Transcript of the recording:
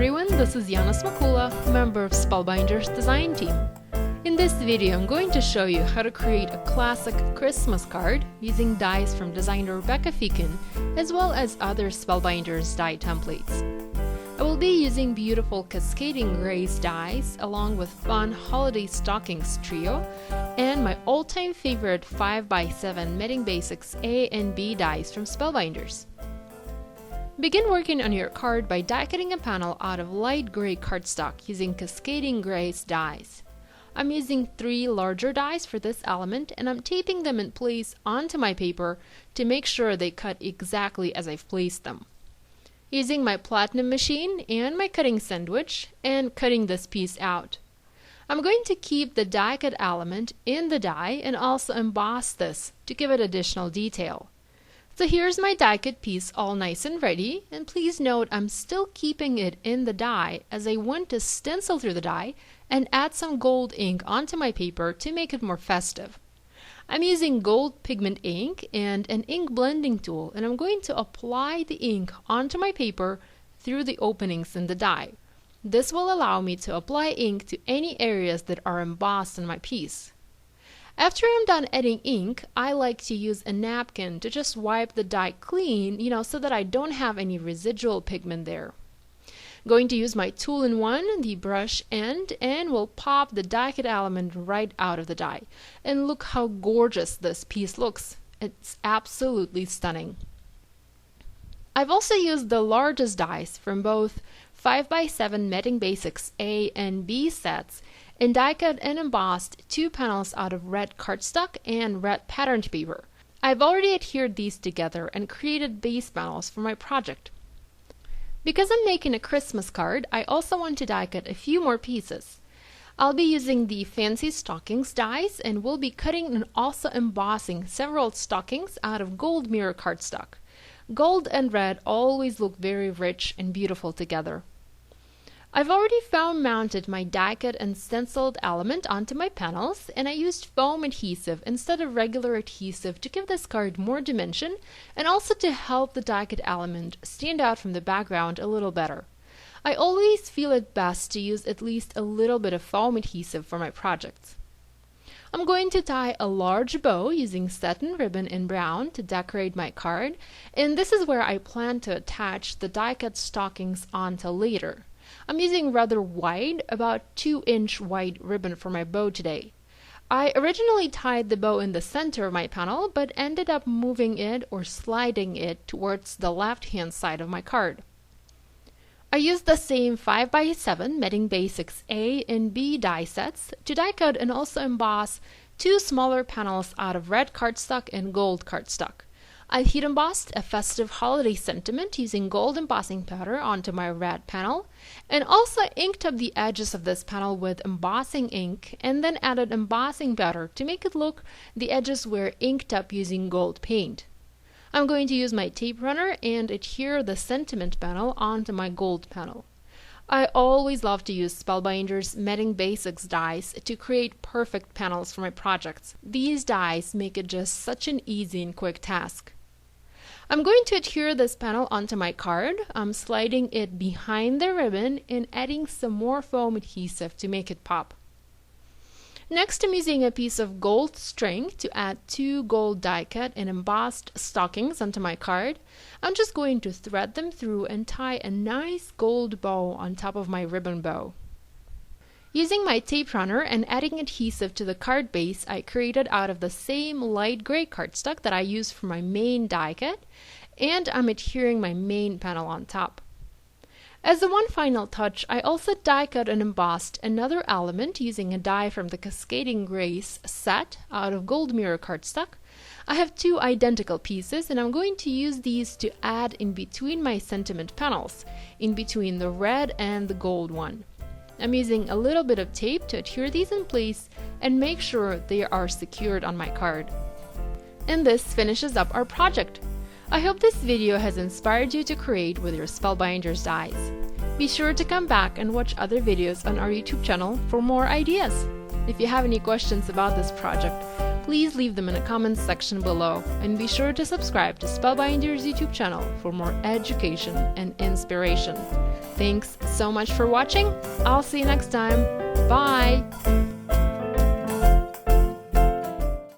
everyone, this is Yana Smakula, member of Spellbinders design team. In this video, I'm going to show you how to create a classic Christmas card using dies from designer Rebecca Feakin, as well as other Spellbinders die templates. I will be using beautiful Cascading Grace dies, along with fun holiday stockings trio, and my all-time favorite 5x7 Knitting Basics A and B dies from Spellbinders. Begin working on your card by die cutting a panel out of light gray cardstock using Cascading Grace dies. I'm using 3 larger dies for this element, and I'm taping them in place onto my paper to make sure they cut exactly as I've placed them. Using my platinum machine and my cutting sandwich and cutting this piece out. I'm going to keep the die cut element in the die and also emboss this to give it additional detail. So here's my die cut piece all nice and ready, and please note I'm still keeping it in the die as I want to stencil through the die and add some gold ink onto my paper to make it more festive. I'm using gold pigment ink and an ink blending tool, and I'm going to apply the ink onto my paper through the openings in the die. This will allow me to apply ink to any areas that are embossed on my piece. After I'm done adding ink, I like to use a napkin to just wipe the die clean, so that I don't have any residual pigment there. Going to use my tool-in-one, the brush end, and will pop the die cut element right out of the die. And look how gorgeous this piece looks. It's absolutely stunning. I've also used the largest dies from both 5x7 Knitting Basics A and B sets and die cut and embossed 2 panels out of red cardstock and red patterned paper. I've already adhered these together and created base panels for my project. Because I'm making a Christmas card, I also want to die cut a few more pieces. I'll be using the fancy stockings dies and will be cutting and also embossing several stockings out of gold mirror cardstock. Gold and red always look very rich and beautiful together. I've already foam mounted my die cut and stenciled element onto my panels, and I used foam adhesive instead of regular adhesive to give this card more dimension and also to help the die cut element stand out from the background a little better. I always feel it best to use at least a little bit of foam adhesive for my projects. I'm going to tie a large bow using satin ribbon in brown to decorate my card, and this is where I plan to attach the die cut stockings onto later. I'm using rather wide, about 2-inch wide ribbon for my bow today. I originally tied the bow in the center of my panel, but ended up moving it or sliding it towards the left-hand side of my card. I used the same 5x7 Knitting Basics A and B die sets to die cut and also emboss 2 smaller panels out of red cardstock and gold cardstock. I heat embossed a festive holiday sentiment using gold embossing powder onto my red panel, and also inked up the edges of this panel with embossing ink, and then added embossing powder to make it look the edges were inked up using gold paint. I'm going to use my tape runner and adhere the sentiment panel onto my gold panel. I always love to use Spellbinders Knitting Basics dies to create perfect panels for my projects. These dies make it just such an easy and quick task. I'm going to adhere this panel onto my card. I'm sliding it behind the ribbon and adding some more foam adhesive to make it pop. Next, I'm using a piece of gold string to add 2 gold die cut and embossed stockings onto my card. I'm just going to thread them through and tie a nice gold bow on top of my ribbon bow. Using my tape runner and adding adhesive to the card base I created out of the same light gray cardstock that I used for my main die cut, and I'm adhering my main panel on top. As a one final touch, I also die cut and embossed another element using a die from the Cascading Grace set out of gold mirror cardstock. I have 2 identical pieces, and I'm going to use these to add in between my sentiment panels, in between the red and the gold one. I'm using a little bit of tape to adhere these in place and make sure they are secured on my card. And this finishes up our project. I hope this video has inspired you to create with your Spellbinders dies. Be sure to come back and watch other videos on our YouTube channel for more ideas. If you have any questions about this project, please leave them in the comments section below, and be sure to subscribe to Spellbinders YouTube channel for more education and inspiration. Thanks so much for watching. I'll see you next time. Bye!